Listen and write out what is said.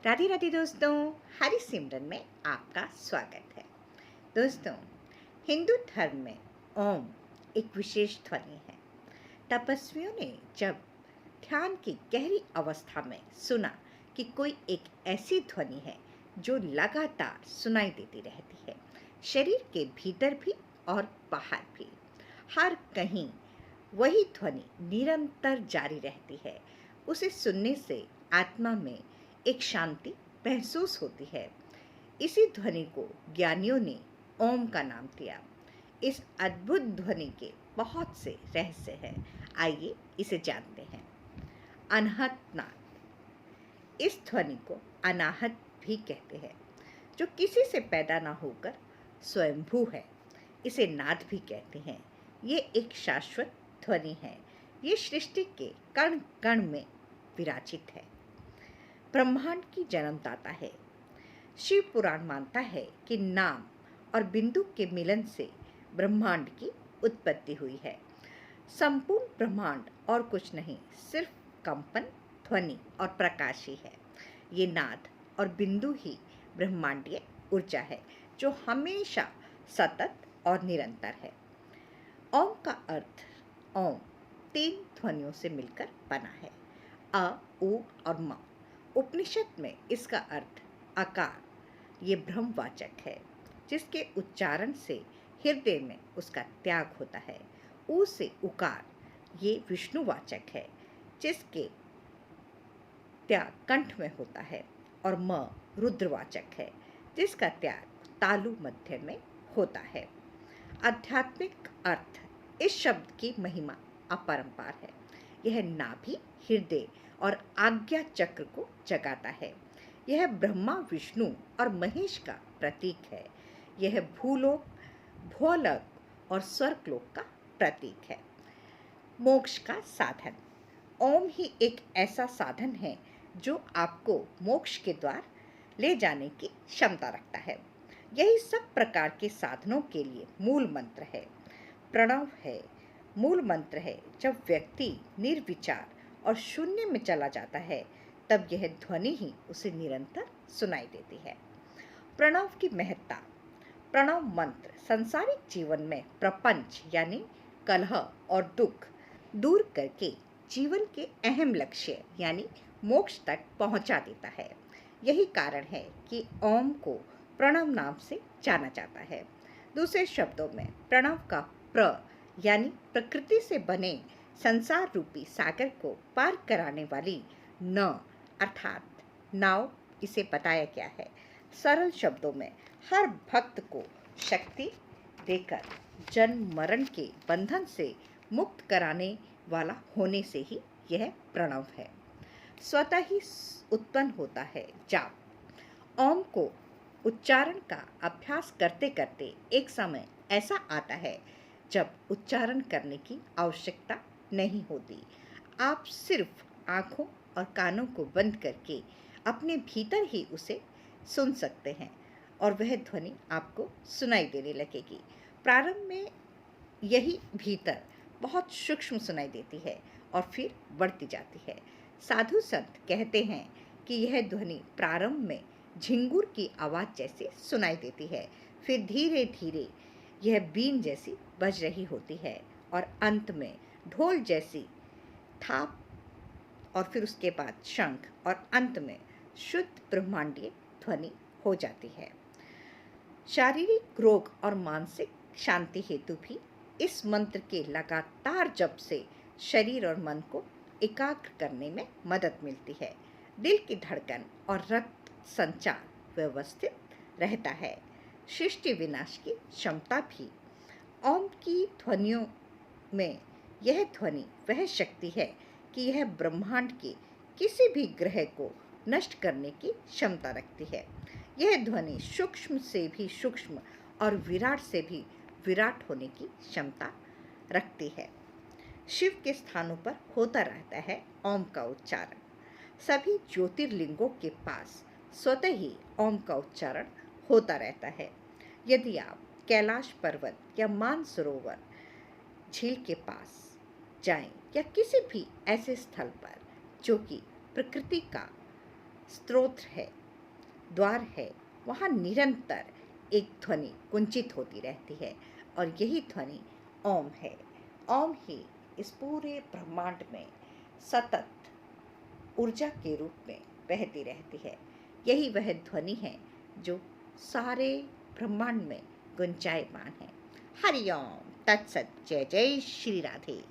राधे राधे दोस्तों, हरि सिमरन में आपका स्वागत है। दोस्तों, हिंदू धर्म में ओम एक विशेष ध्वनि है। तपस्वियों ने जब ध्यान की गहरी अवस्था में सुना कि कोई एक ऐसी ध्वनि है जो लगातार सुनाई देती रहती है, शरीर के भीतर भी और बाहर भी, हर कहीं वही ध्वनि निरंतर जारी रहती है। उसे सुनने से आत्मा में एक शांति महसूस होती है। इसी ध्वनि को ज्ञानियों ने ओम का नाम दिया। इस अद्भुत ध्वनि के बहुत से रहस्य हैं। आइए इसे जानते हैं। अनाहत नाद। इस ध्वनि को अनाहत भी कहते हैं, जो किसी से पैदा ना होकर स्वयंभू है। इसे नाद भी कहते हैं। ये एक शाश्वत ध्वनि है। ये सृष्टि के कण कण में विराजित है। ब्रह्मांड की जन्मदाता है। शिव पुराण मानता है कि नाम और बिंदु के मिलन से ब्रह्मांड की उत्पत्ति हुई है। संपूर्ण ब्रह्मांड और कुछ नहीं, सिर्फ कंपन, ध्वनि और प्रकाश ही है। ये नाद और बिंदु ही ब्रह्मांडीय ऊर्जा है, जो हमेशा सतत और निरंतर है। ओम का अर्थ ओम 3 ध्वनियों से मिलकर बना है, अ, उ और म। उपनिषद में इसका अर्थ आकार, ये ब्रह्मवाचक है, जिसके उच्चारण से हृदय में उसका त्याग होता है। उ से उकार, ये विष्णुवाचक है, जिसके त्याग कंठ में होता है। और म रुद्रवाचक है, जिसका त्याग तालु मध्य में होता है। आध्यात्मिक अर्थ। इस शब्द की महिमा अपरंपार है। यह नाभि, हृदय और आज्ञा चक्र को जगाता है। यह ब्रह्मा, विष्णु और महेश का प्रतीक है। यह भूलोक, भूलोक और स्वर्गलोक का प्रतीक है। मोक्ष का साधन। ओम ही एक ऐसा साधन है जो आपको मोक्ष के द्वार ले जाने की क्षमता रखता है। यही सब प्रकार के साधनों के लिए मूल मंत्र है। प्रणव है, मूल मंत्र है। जब व्यक्ति निर्विचार और शून्य में चला जाता है, तब यह ध्वनि ही उसे निरंतर सुनाई देती है। प्रणव की महत्ता। प्रणव मंत्र सांसारिक जीवन में प्रपंच यानी कलह और दुख दूर करके जीवन के अहम लक्ष्य यानी मोक्ष तक पहुंचा देता है। यही कारण है कि ओम को प्रणव नाम से जाना जाता है। दूसरे शब्दों में प्रणव का प्र यानी प्रकृति से बने संसार रूपी सागर को पार कराने वाली न अर्थात नाव, इसे बताया गया है। सरल शब्दों में हर भक्त को शक्ति देकर जन्म मरण के बंधन से मुक्त कराने वाला होने से ही यह प्रणव है। स्वतः ही उत्पन्न होता है जाप। ओम को उच्चारण का अभ्यास करते करते एक समय ऐसा आता है जब उच्चारण करने की आवश्यकता नहीं होती। आप सिर्फ आँखों और कानों को बंद करके अपने भीतर ही उसे सुन सकते हैं और वह ध्वनि आपको सुनाई देने लगेगी। प्रारंभ में यही भीतर बहुत सूक्ष्म सुनाई देती है और फिर बढ़ती जाती है। साधु संत कहते हैं कि यह ध्वनि प्रारंभ में झिंगुर की आवाज़ जैसी सुनाई देती है, फिर धीरे धीरे यह बीन जैसी बज रही होती है और अंत में ढोल जैसी थाप, और फिर उसके बाद शंख, और अंत में शुद्ध ब्रह्मांडीय ध्वनि हो जाती है। शारीरिक रोग और मानसिक शांति हेतु भी इस मंत्र के लगातार जप से शरीर और मन को एकाग्र करने में मदद मिलती है। दिल की धड़कन और रक्त संचार व्यवस्थित रहता है। सृष्टि विनाश की क्षमता भी। ओम की ध्वनियों में यह ध्वनि वह शक्ति है कि यह ब्रह्मांड के किसी भी ग्रह को नष्ट करने की क्षमता रखती है। यह ध्वनि सूक्ष्म से भी सूक्ष्म और विराट से भी विराट होने की क्षमता रखती है। शिव के स्थानों पर होता रहता है ओम का उच्चारण। सभी ज्योतिर्लिंगों के पास स्वतः ही ओम का उच्चारण होता रहता है। यदि आप कैलाश पर्वत या मानसरोवर झील के पास जाएं या किसी भी ऐसे स्थल पर जो कि प्रकृति का स्रोत है, द्वार है, वहाँ निरंतर एक ध्वनि कुंचित होती रहती है और यही ध्वनि ओम है। ओम ही इस पूरे ब्रह्मांड में सतत ऊर्जा के रूप में बहती रहती है। यही वह ध्वनि है जो सारे ब्रह्मांड में गुंजायमान है। हरि ओम तत्सत। जय जय श्री राधे।